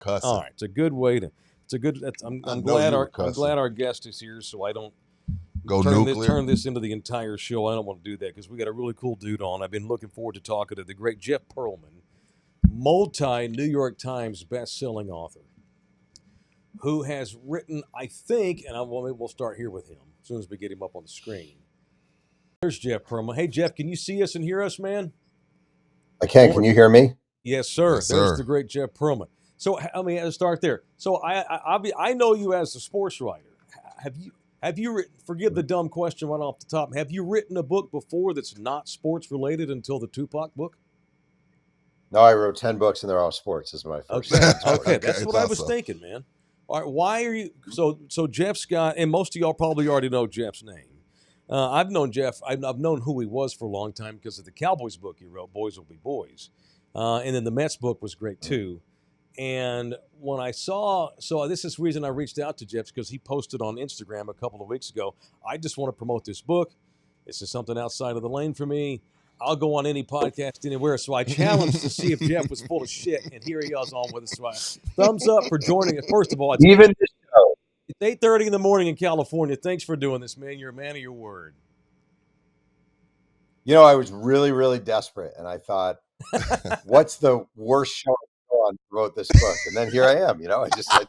Cussing. All right, it's a good way to. It's a good. I I'm know glad you were I'm cussing. glad our guest is here, so I don't Go turn nuclear. this into the entire show. I don't want to do that because we got a really cool dude on. I've been looking forward to talking to the great Jeff Pearlman, multi New York Times best-selling author, who has written, I think, and maybe we'll start here with him as soon as we get him up on the screen. There's Jeff Pearlman. Hey, Jeff, can you see us and hear us, man? I can. Can you hear me? Yes, sir. Yes, There's sir. the great Jeff Pearlman. So I mean, let's start there. So I know you as a sports writer. Have you written? Forgive the dumb question right off the top. Have you written a book before that's not sports related until the Tupac book? No, I wrote 10 books and they're all sports. This is my first. Okay, sports okay, book. that's what I was thinking, man. All right, why are you so Jeff Scott? And most of y'all probably already know Jeff's name. I've known Jeff. I've known who he was for a long time because of the Cowboys book he wrote, "Boys Will Be Boys," and then the Mets book was great too. And when I saw, so this is the reason I reached out to Jeff because he posted on Instagram a couple of weeks ago. I just want to promote this book. This is something outside of the lane for me. I'll go on any podcast anywhere. So I challenged to see if Jeff was full of shit, and here he is on with us. So thumbs up for joining us. First of all, Even the show. it's 8:30 in the morning in California. Thanks for doing this, man. You're a man of your word. You know, I was really, really desperate, and I thought, "What's the worst show on to wrote this book?" And then here I am. You know, I just said,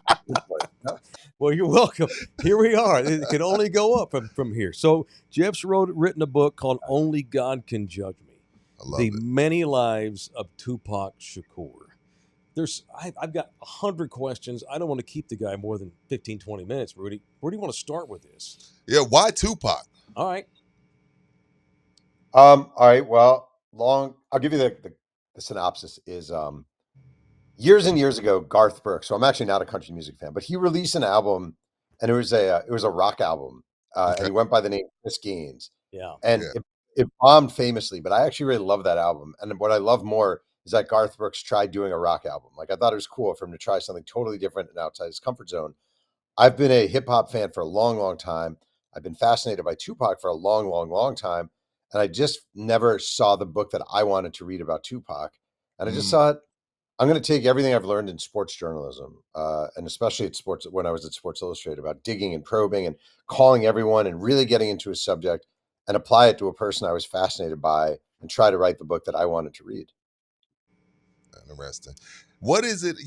Well, you're welcome. Here we are. It can only go up from here. So Jeff's written a book called "Only God Can Judge Me: I love The it. Many Lives of Tupac Shakur." I've got 100 questions. I don't want to keep the guy more than 15, 20 minutes, Rudy. Where do you want to start with this? Yeah, why Tupac? All right. All right. Well, I'll give you the synopsis. Is years and years ago, Garth Brooks. So I'm actually not a country music fan, but he released an album, and it was a rock album, Okay. and he went by the name Chris Gaines. Yeah. And Yeah. it bombed famously, but I actually really love that album. And what I love more is that Garth Brooks tried doing a rock album. Like I thought it was cool for him to try something totally different and outside his comfort zone. I've been a hip hop fan for a long, long time. I've been fascinated by Tupac for a long, long, long time. And I just never saw the book that I wanted to read about Tupac. And I just Mm. thought, I'm going to take everything I've learned in sports journalism, and especially at sports when I was at Sports Illustrated, about digging and probing and calling everyone and really getting into a subject and apply it to a person I was fascinated by and try to write the book that I wanted to read. Interesting. What is it?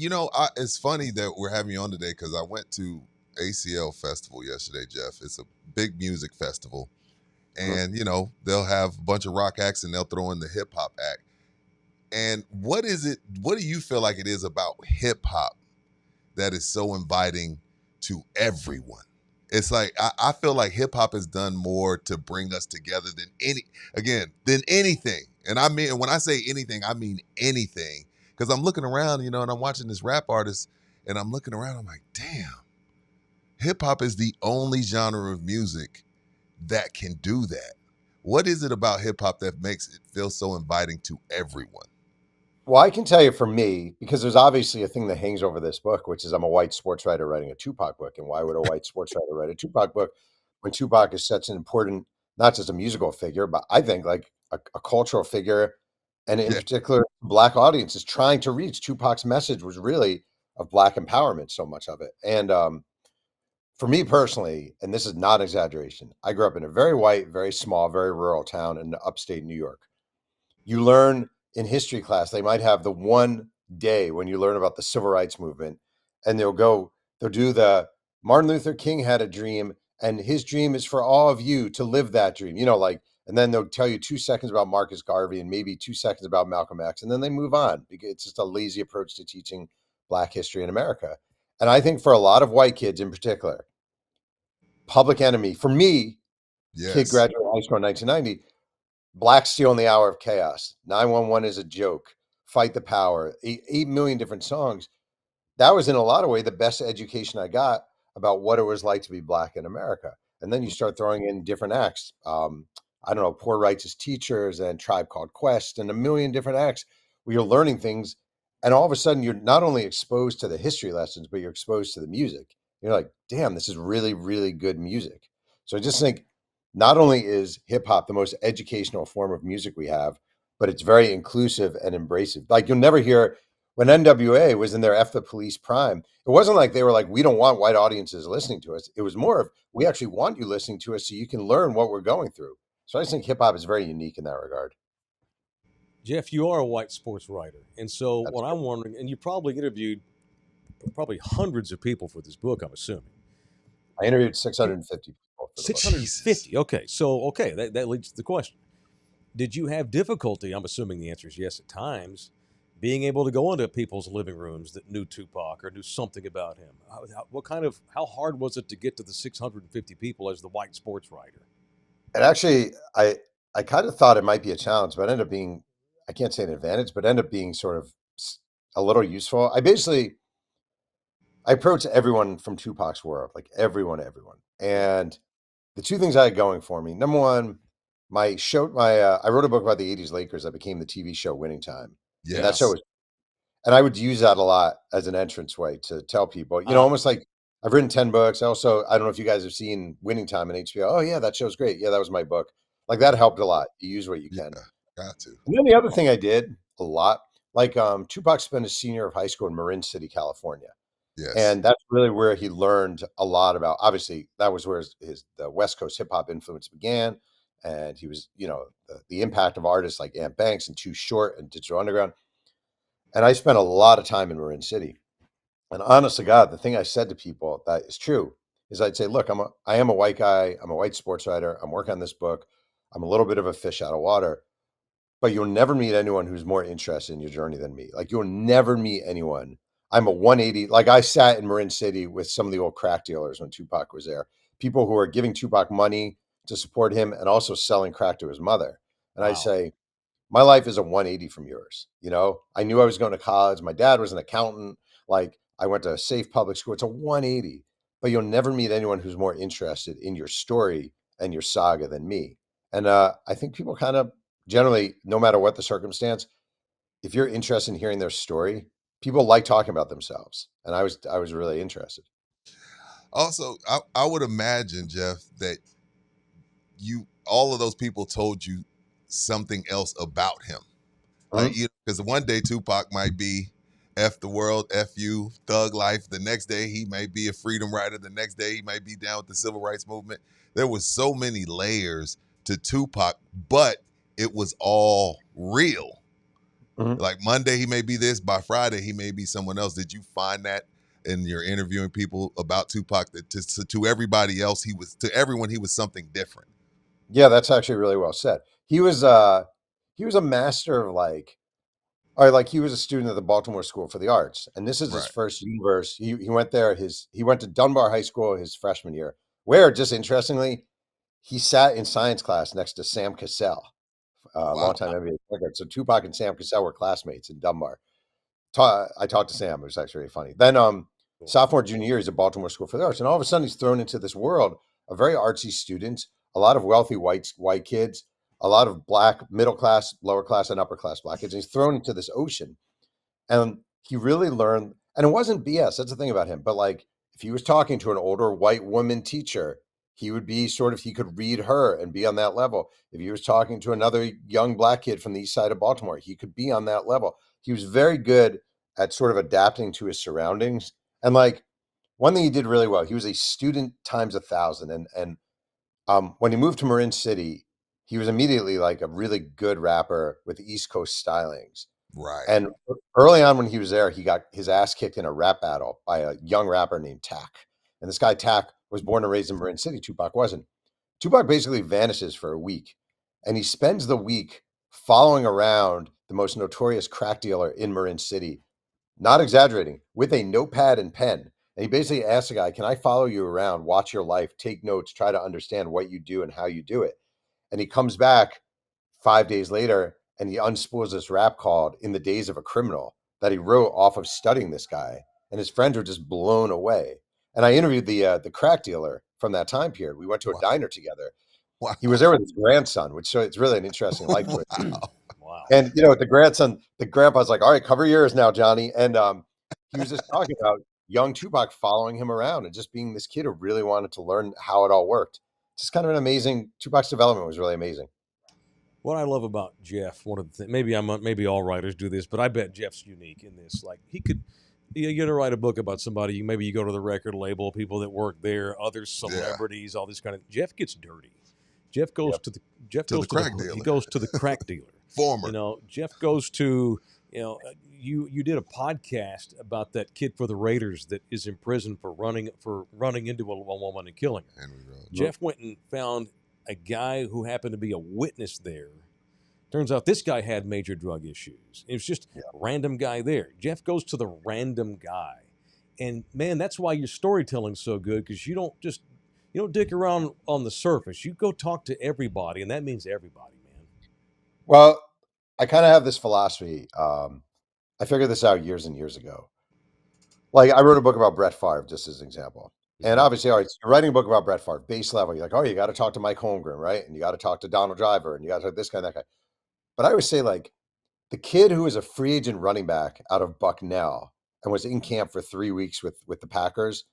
It's funny that we're having you on today because I went to ACL Festival yesterday, Jeff. It's a big music festival. And, they'll have a bunch of rock acts and they'll throw in the hip hop act. And what do you feel like it is about hip hop that is so inviting to everyone? It's like, I feel like hip hop has done more to bring us together than anything. And I mean, when I say anything, I mean anything. Because I'm looking around, and I'm watching this rap artist and I'm looking around, I'm like, damn, hip hop is the only genre of music that can do that. What is it about hip hop that makes it feel so inviting to everyone? Well, I can tell you for me, because there's obviously a thing that hangs over this book, which is I'm a white sports writer writing a Tupac book. And why would a white sports writer write a Tupac book when Tupac is such an important, not just a musical figure, but I think like a cultural figure, and in Yeah. particular, Black audiences trying to reach Tupac's message was really of Black empowerment, so much of it. And for me personally, and this is not an exaggeration, I grew up in a very white, very small, very rural town in upstate New York. You learn in history class, they might have the one day when you learn about the civil rights movement, and they'll do the Martin Luther King had a dream, and his dream is for all of you to live that dream, and then they'll tell you 2 seconds about Marcus Garvey and maybe 2 seconds about Malcolm X, and then they move on because it's just a lazy approach to teaching Black history in America. And I think for a lot of white kids in particular, Public Enemy, for me, kid Yes. graduated high school in 1990, Black Steel in the Hour of Chaos, 911 is a Joke, Fight the Power, 8 million different songs. That was in a lot of ways the best education I got about what it was like to be Black in America. And then you start throwing in different acts. I don't know, Poor Righteous Teachers and Tribe Called Quest and a million different acts where you're learning things. And all of a sudden, you're not only exposed to the history lessons, but you're exposed to the music. You're like, damn, this is really, really good music. So I just think not only is hip hop the most educational form of music we have, but it's very inclusive and embracive. Like you'll never hear when NWA was in their F the Police prime, it wasn't like they were like, we don't want white audiences listening to us. It was more of, we actually want you listening to us so you can learn what we're going through. So I just think hip hop is very unique in that regard. Jeff, you are a white sports writer, and so That's what I'm wondering, and you probably interviewed probably hundreds of people for this book, I'm assuming. I interviewed 650 people for the book. Jesus. 650. Okay, so that leads to the question: did you have difficulty? I'm assuming the answer is yes at times. Being able to go into people's living rooms that knew Tupac or knew something about him. How hard was it to get to the 650 people as the white sports writer? And actually, I kind of thought it might be a challenge, but it ended up being, I can't say an advantage, but ended up being sort of a little useful. I approached everyone from Tupac's world, like everyone. And the two things I had going for me, number one, I wrote a book about the 80s Lakers that became the TV show Winning Time. And that show Yes. was, and I would use that a lot as an entrance way to tell people, Uh, almost like I've written 10 books. I don't know if you guys have seen Winning Time on HBO. Oh yeah, that show's great. Yeah, that was my book. Like that helped a lot. You use what you Yeah. can. Got to. And then the other thing I did a lot, like Tupac spent his senior of high school in Marin City, California. Yes. And that's really where he learned a lot about, obviously, that was where the West Coast hip hop influence began. And he was, the impact of artists like Ant Banks and Too Short and Digital Underground. And I spent a lot of time in Marin City. And honest to God, the thing I said to people that is true is I'd say, look, I am a white guy. I'm a white sports writer. I'm working on this book. I'm a little bit of a fish out of water, but you'll never meet anyone who's more interested in your journey than me. Like you'll never meet anyone. I'm a 180. Like I sat in Marin City with some of the old crack dealers when Tupac was there. People who are giving Tupac money to support him and also selling crack to his mother. And I wow. say, my life is a 180 from yours. I knew I was going to college. My dad was an accountant. Like I went to a safe public school. It's a 180, but you'll never meet anyone who's more interested in your story and your saga than me. And I think people kind of generally, no matter what the circumstance, if you're interested in hearing their story, people like talking about themselves. And I was really interested. Also, I would imagine, Jeff, that all of those people told you something else about him. Like, Mhm. because one day Tupac might be F the world, F you, thug life. The next day he may be a freedom rider. The next day he might be down with the civil rights movement. There was so many layers to Tupac, but it was all real. Mhm. Like Monday he may be this, by Friday he may be someone else. Did you find that in your interviewing people about Tupac that to everybody else to everyone he was something different? Yeah, that's actually really well said. He was a master of like he was a student at the Baltimore School for the Arts, and this is his Right. first universe. He went there. He went to Dunbar High School his freshman year, where just interestingly, he sat in science class next to Sam Cassell, a Wow. longtime NBA player. So Tupac and Sam Cassell were classmates in Dunbar. I talked to Sam. It was actually really funny. Then Cool. sophomore, junior year, he's at Baltimore School for the Arts, and all of a sudden he's thrown into this world of very artsy students, a lot of wealthy white kids, a lot of black middle class, lower class, and upper class black kids. And he's thrown into this ocean, and he really learned. And it wasn't BS. That's the thing about him. But like, if he was talking to an older white woman teacher, he would be he could read her and be on that level. If he was talking to another young black kid from the east side of Baltimore, he could be on that level. He was very good at sort of adapting to his surroundings. And like one thing he did really well, he was a student times 1,000. And when he moved to Marin City, he was immediately like a really good rapper with East Coast stylings. Right. And early on when he was there, he got his ass kicked in a rap battle by a young rapper named Tack. And this guy Tack was born and raised in Marin City. Tupac wasn't. Tupac basically vanishes for a week, and he spends the week following around the most notorious crack dealer in Marin City, not exaggerating, with a notepad and pen. And he basically asks the guy, "Can I follow you around, watch your life, take notes, try to understand what you do and how you do it?" And he comes back 5 days later and he unspools this rap called "In the Days of a Criminal" that he wrote off of studying this guy. And his friends were just blown away. And I interviewed the crack dealer from that time period. We went to a Wow. diner together. Wow. He was there with his grandson, which so it's really an interesting life choice. Wow. Wow. And the grandson, the grandpa's like, "All right, cover your ears now, Johnny." And he was just talking about young Tupac following him around and just being this kid who really wanted to learn how it all worked. Just kind of an amazing Tupac's development was really amazing. What I love about Jeff, one of the things, maybe all writers do this, but I bet Jeff's unique in this. Like he could, you're gonna write a book about somebody. Maybe you go to the record label, people that work there, other Yeah, celebrities, all this kind of. Jeff gets dirty. Jeff goes Yep. to the Jeff to goes the to the crack he dealer, goes to the crack dealer. former. Jeff goes to you did a podcast about that kid for the Raiders that is in prison for running into a woman and killing her. Henry Rhodes. Mhm. Jeff went and found a guy who happened to be a witness there. Turns out this guy had major drug issues. It was just Yeah. a random guy there. Jeff goes to the random guy. And man, that's why your storytelling's so good because you don't dick around on the surface. You go talk to everybody, and that means everybody, man. Well, I kind of have this philosophy. I figured this out years and years ago. Like I wrote a book about Brett Favre, just as an example. And Mhm. obviously, all right, so you're writing a book about Brett Favre, base level. You're like, oh, you got to talk to Mike Holmgren, right? And you got to talk to Donald Driver, and you got to talk to this guy, and that guy. But I always say, like, the kid who was a free agent running back out of Bucknell and was in camp for 3 weeks with the Packers,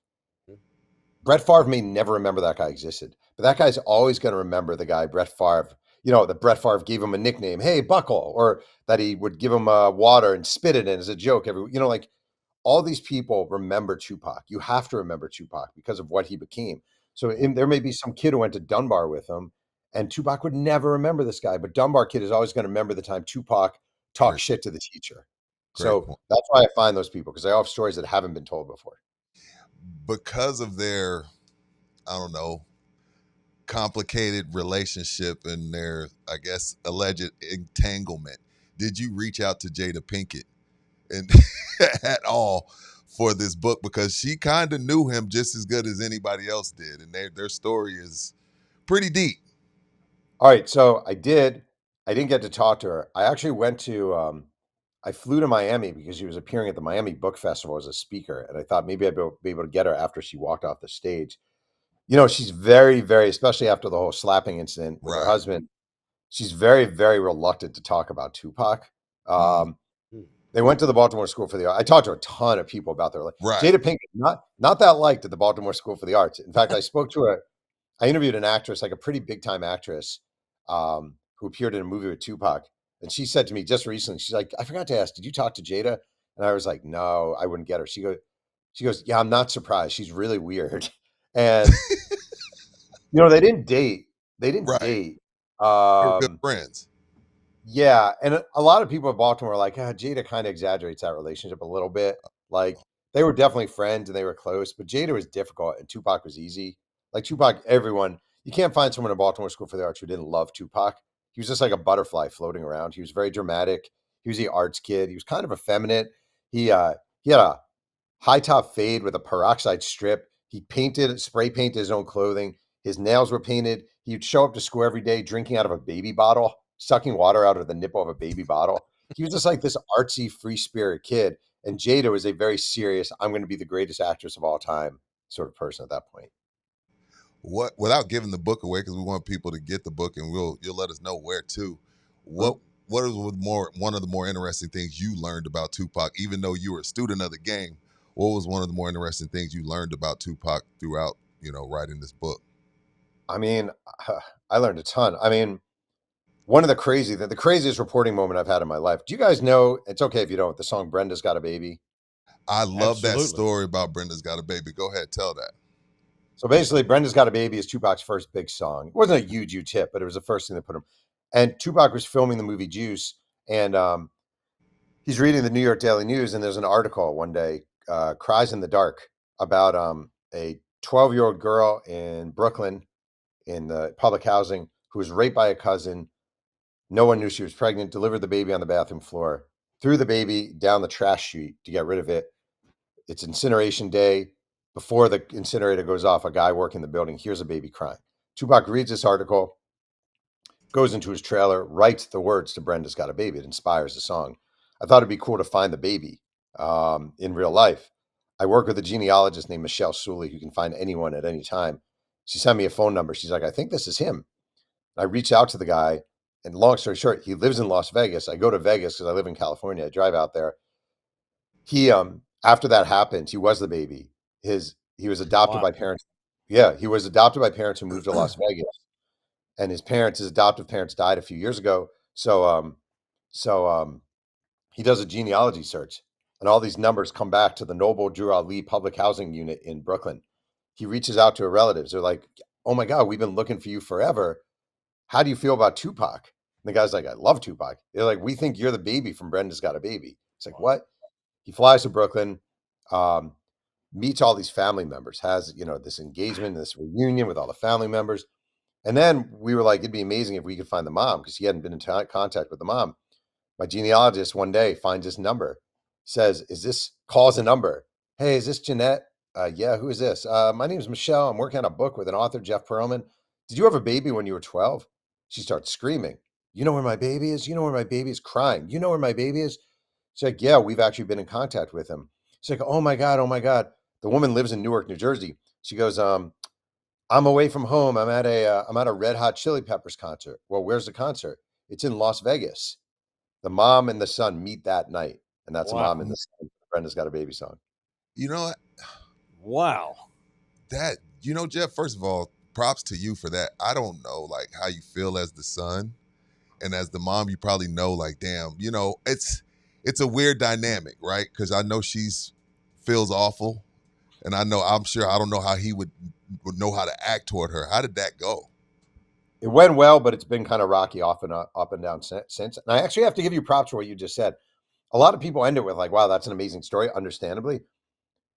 Brett Favre may never remember that guy existed, but that guy's always going to remember the guy Brett Favre. That Brett Favre gave him a nickname, "Hey Buckle," or that he would give him water and spit it in as a joke. Like all these people remember Tupac. You have to remember Tupac because of what he became. So there may be some kid who went to Dunbar with him, and Tupac would never remember this guy, but Dunbar kid is always going to remember the time Tupac talked Great, shit to the teacher. great So point. that's why I find those people because they all have stories that haven't been told before. Because of their, I don't know, complicated relationship and their, I guess, alleged entanglement, did you reach out to Jada Pinkett and at all for this book? Because she kind of knew him just as good as anybody else did, and their story is pretty deep. All right, so I did. I didn't get to talk to her. I actually went to. I flew to Miami because she was appearing at the Miami Book Festival as a speaker, and I thought maybe I'd be able to get her after she walked off the stage. She's very, very, especially after the whole slapping incident with her Right. husband. She's very, very reluctant to talk about Tupac. Mm, Um, they went to the Baltimore School for the Arts. I talked to a ton of people about their life. right. Jada Pinkett, not that liked at the Baltimore School for the Arts. In fact, I interviewed an actress, like a pretty big time actress, who appeared in a movie with Tupac, and she said to me just recently, she's like, "I forgot to ask, did you talk to Jada?" And I was like, "No, I wouldn't get her." She goes, "Yeah, I'm not surprised. She's really weird." And they didn't date. They didn't Right. date. We're good Um, friends. yeah, and a lot of people in Baltimore are like, Jada kind of exaggerates that relationship a little bit. Like they were definitely friends and they were close, but Jada was difficult and Tupac was easy. Like Tupac, everyone you can't find someone in Baltimore School for the Arts who didn't love Tupac. He was just like a butterfly floating around. He was very dramatic. He was the arts kid. He was kind of effeminate. He had a high top fade with a peroxide strip. He spray painted his own clothing. His nails were painted. He'd show up to school every day drinking out of a baby bottle, sucking water out of the nipple of a baby bottle. He was just like this artsy, free spirit kid. And Jada was a very serious, I'm going to be the greatest actress of all time sort of person at that point. What, without giving the book away, because we want people to get the book, and you'll let us know where to. Hmm? What is one of the more interesting things you learned about Tupac, even though you were a student of the game? What was one of the more interesting things you learned about Tupac throughout, writing this book? I mean, I learned a ton. I mean, the craziest reporting moment I've had in my life. Do you guys know? It's okay if you don't. The song "Brenda's Got a Baby." I love that Absolutely. story about Brenda's Got a Baby. Go ahead, tell that. So basically, "Brenda's Got a Baby" is Tupac's first big song. It wasn't a huge hit, but it was the first thing that put him. And Tupac was filming the movie Juice, and he's reading the New York Daily News, and there's an article one day, "Cries in the Dark," about a 12-year-old girl in Brooklyn in the public housing who was raped by a cousin. No one knew she was pregnant. Delivered the baby on the bathroom floor. Threw the baby down the trash chute to get rid of it. It's incineration day. Before the incinerator goes off, a guy working the building hears a baby crying. Tupac reads this article, goes into his trailer, writes the words to "Brenda's Got a Baby." It inspires the song. I thought it'd be cool to find the baby in real life. I work with a genealogist named Michelle Sully who can find anyone at any time. She sent me a phone number. She's like, I think this is him. I reach out to the guy, and long story short, he lives in Las Vegas. I go to Vegas because I live in California. I drive out there. He after that happened, he was the baby. He was adopted by Wow. parents. Yeah, he was adopted by parents who moved to Las Vegas. and his adoptive parents died a few years ago. So he does a genealogy search, and all these numbers come back to the Noble Drew Ali public housing unit in Brooklyn. He reaches out to her relatives. They're like, "Oh my God, we've been looking for you forever. How do you feel about Tupac?" And the guy's like, "I love Tupac." They're like, "We think you're the baby from Brenda's Got a Baby." It's like, what? He flies to Brooklyn, um, meets all these family members, has, this engagement, this reunion with all the family members. And then we were like, it'd be amazing if we could find the mom, because he hadn't been in contact with the mom. My genealogist one day finds his number, calls a number. "Hey, is this Jeanette?" "Yeah, who is this?" "My name is Michelle. I'm working on a book with an author, Jeff Pearlman. Did you have a baby when you were 12? She starts screaming. "You know where my baby is? You know where my baby is?" Crying. "You know where my baby is?" She's like, "Yeah, we've actually been in contact with him." She's like, "Oh my God, oh my God." The woman lives in Newark, New Jersey. She goes, "I'm away from home. I'm at a Red Hot Chili Peppers concert." "Well, where's the concert?" "It's in Las Vegas." The mom and the son meet that night, and that's the mom Wow. and the son. Brenda's Got a Baby song. You know what? Wow. Jeff, first of all, props to you for that. I don't know like how you feel as the son, and as the mom, you probably know like, damn, it's a weird dynamic, right? Because I know she's feels awful, and I'm sure I don't know how he would know how to act toward her. How did that go? It went well, but it's been kind of rocky up and down since. And I actually have to give you props for what you just said. A lot of people end it with like, "Wow, that's an amazing story." Understandably,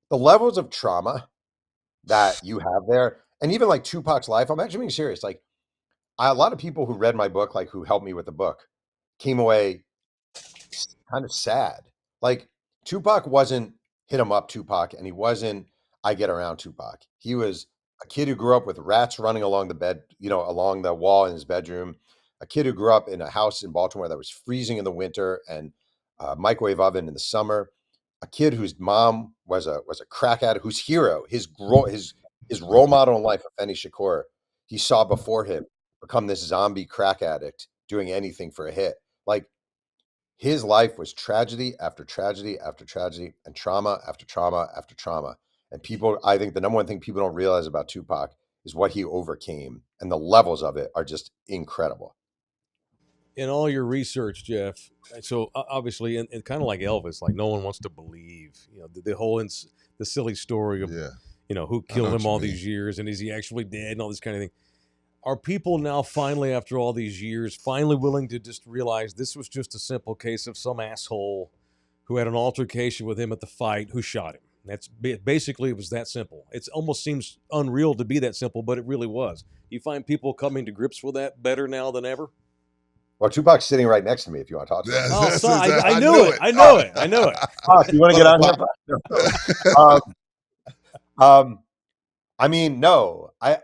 the levels of trauma that you have there, and even like Tupac's life. I'm actually being serious. Like, a lot of people who read my book, like who helped me with the book, came away kind of sad. Like, Tupac wasn't hit him up Tupac, and he wasn't I get around Tupac. He was a kid who grew up with rats running along the bed, along the wall in his bedroom. A kid who grew up in a house in Baltimore that was freezing in the winter and a microwave oven in the summer. A kid whose mom was a crack addict, whose hero, his role model in life, Afeni Shakur, he saw before him become this zombie crack addict doing anything for a hit. Like, his life was tragedy after tragedy after tragedy and trauma after trauma after trauma. And I think the number one thing people don't realize about Tupac is what he overcame, and the levels of it are just incredible. In all your research, Jeff, so obviously, and kind of like Elvis, like no one wants to believe, the whole the silly story of, Yeah, who I know killed what him you all mean. these years, and is he actually dead, and all this kind of thing. Are people now finally, after all these years, finally willing to just realize this was just a simple case of some asshole who had an altercation with him at the fight who shot him? That's basically, it was that simple. It almost seems unreal to be that simple, but it really was. You find people coming to grips with that better now than ever? Well, Tupac's sitting right next to me if you want to talk to him. That's, Oh, that's, so that's I I knew knew it. it. I knew it. I knew it. Pop, you want to What get up, on here? Pop? um, um, I mean, no, I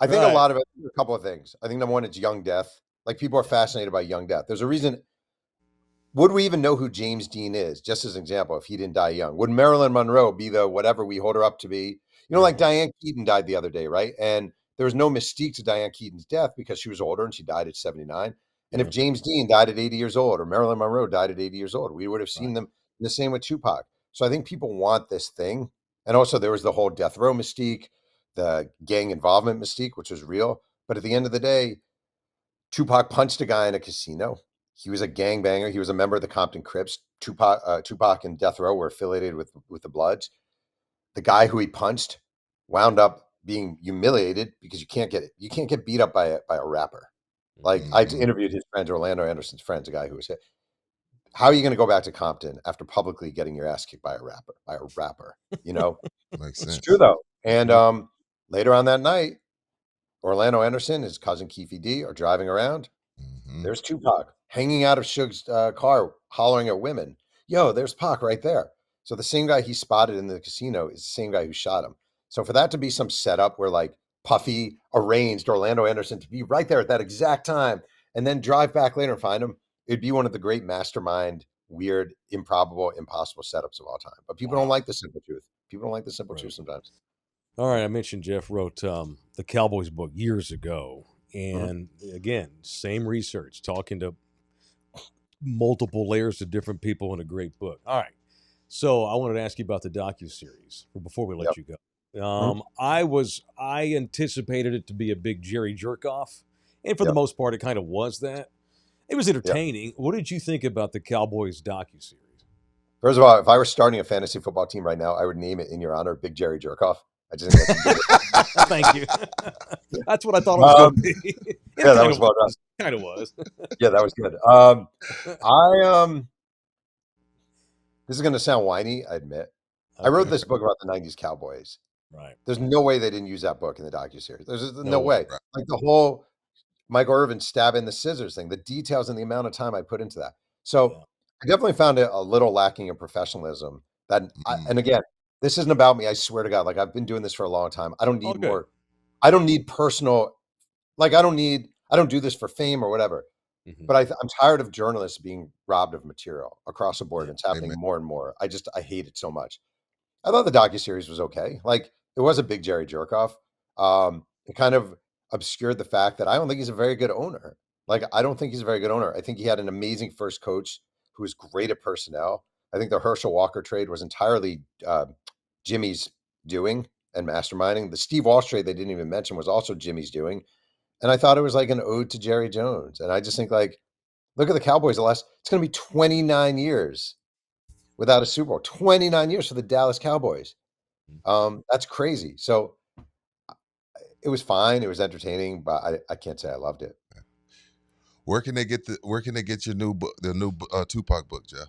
think a Right. lot of it, a couple of things. I think number one, it's young death. Like, people are fascinated by young death. There's a reason. Would we even know who James Dean is? Just as an example, if he didn't die young, would Marilyn Monroe be the whatever we hold her up to be? Like No. Diane Keaton died the other day, right? And there was no mystique to Diane Keaton's death because she was older and she died at 79. And if Yeah. James Dean died at 80 years old or Marilyn Monroe died at 80 years old, we would have seen Right. them. The same with Tupac. So I think people want this thing. And also, there was the whole death row mystique, the gang involvement mystique, which was real. But at the end of the day, Tupac punched a guy in a casino. He was a gangbanger. He was a member of the Compton Crips. Tupac and Death Row were affiliated with the Bloods. The guy who he punched wound up being humiliated because you can't get beat up by a rapper. Like, I Hmm. interviewed his friends, Orlando Anderson's friends, a guy who was hit. How are you going to go back to Compton after publicly getting your ass kicked by a rapper? You know, Makes it's true sense. though. And Yep. later on that night, Orlando Anderson, his cousin Keefe D, are driving around. Hmm. There's Tupac hanging out of Suge's car, hollering at women. Yo, there's Pac right there. So the same guy he spotted in the casino is the same guy who shot him. So for that to be some setup where like Puffy arranged Orlando Anderson to be right there at that exact time and then drive back later and find him, it'd be one of the great mastermind, weird, improbable, impossible setups of all time. But people don't Wow. like the simple truth. People don't like the simple Right. truth sometimes. All right. I mentioned Jeff wrote the Cowboys book years ago. Mhm. And again, same research, talking to multiple layers of different people in a great book. All right. So I wanted to ask you about the docuseries before we let Yep. you go. Mhm. I anticipated it to be a big Jerry jerk off, And for the Yep. most part, it kind of was that. It was entertaining. What did you think about the Cowboys docuseries? First of all, if I were starting a fantasy football team right now, I would name it in your honor, Big Jerry Jerkoff. I just think that's a good. Thank you. That's what I thought it was going to be. It yeah, that kind was of well done. was. Kind of was. Yeah, that was good. This is going to sound whiny, I admit. I wrote this book about the '90s Cowboys. Right. There's no way they didn't use that book in the docuseries. There's no way. way. Like the whole Michael Irvin stabbing the scissors thing, the details and the amount of time I put into that. So I definitely found it a little lacking in professionalism. And again, this isn't about me. I swear to God, like I've been doing this for a long time. I don't need more. I don't need personal. Like I don't do this for fame or whatever. But I'm tired of journalists being robbed of material across the board. It's happening more and more. I hate it so much. I thought the docuseries was okay. Like it was a Big Jerry Jerkoff. It kind of obscured the fact that I don't think he's a very good owner. Like I don't think he's a very good owner. I think he had an amazing first coach who was great at personnel. I think the Herschel Walker trade was entirely Jimmy's doing and masterminding. The Steve Walsh trade they didn't even mention was also Jimmy's doing. And I thought it was like an ode to Jerry Jones. And I just think like, look at the Cowboys. It's going to be 29 years without a Super Bowl. 29 years for the Dallas Cowboys. That's crazy. So it was fine. It was entertaining, but I can't say I loved it. Where can they get your new book, the new Tupac book, Jeff?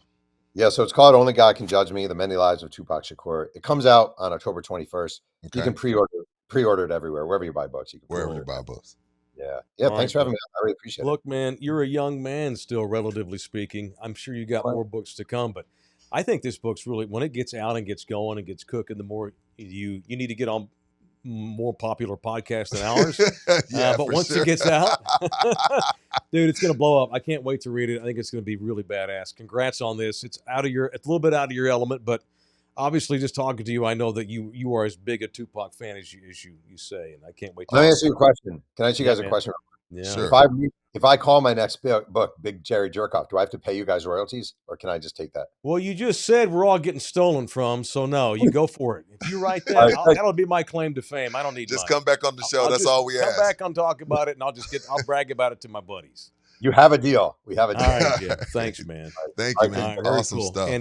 Yeah, so it's called Only God Can Judge Me: The Many Lives of Tupac Shakur. It comes out on October 21st. Okay. You can pre-order it everywhere, wherever you buy books. You can wherever you buy books. Yeah. Thanks for having me. I really appreciate it. Look, man, you're a young man still, relatively speaking. I'm sure you got more books to come, but I think this book's really, when it gets out and gets going and gets cooking, the more you need to get on more popular podcasts than ours. But once it gets out, dude, it's going to blow up. I can't wait to read it. I think it's going to be really badass. Congrats on this. It's a little bit out of your element, but obviously, just talking to you, I know that you are as big a Tupac fan as you say, and I can't wait. Let me ask you a question. Can I ask you guys a question? Yeah. Sure. If I call my next book Big Jerry Jerkoff, do I have to pay you guys royalties, or can I just take that? Well, you just said we're all getting stolen from, so no, you go for it. If you write that, that'll be my claim to fame. I don't need just money. Come back on the show. That's all we ask. Come back and talk about it, and I'll brag about it to my buddies. You have a deal. We have a deal. All right, Jim. Thanks, man. Thank you, man. Awesome stuff.